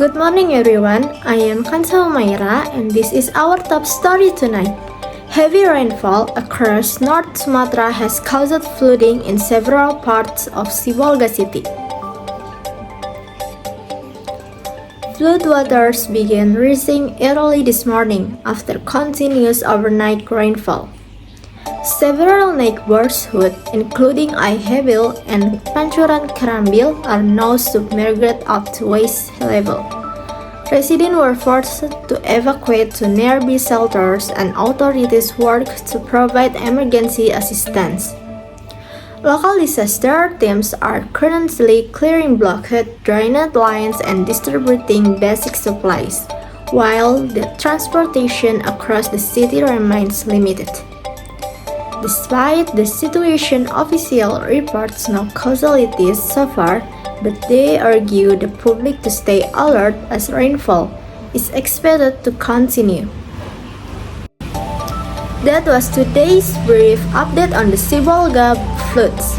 Good morning everyone, I am Kansa Umaira and this is our top story tonight. Heavy rainfall across North Sumatra has caused flooding in several parts of Sibolga city. Floodwaters began rising early this morning after continuous overnight rainfall. Several neighborhoods, including Aihebil and Pancuran Kerambil, are now submerged up to waist level. Residents were forced to evacuate to nearby shelters and authorities worked to provide emergency assistance. Local disaster teams are currently clearing blockade drainage lines and distributing basic supplies, while the transportation across the city remains limited. Despite the situation, official reports no casualties so far, but they urge the public to stay alert as rainfall is expected to continue. That was today's brief update on the Sibolga floods.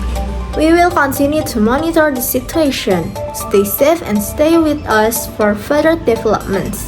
We will continue to monitor the situation. Stay safe and stay with us for further developments.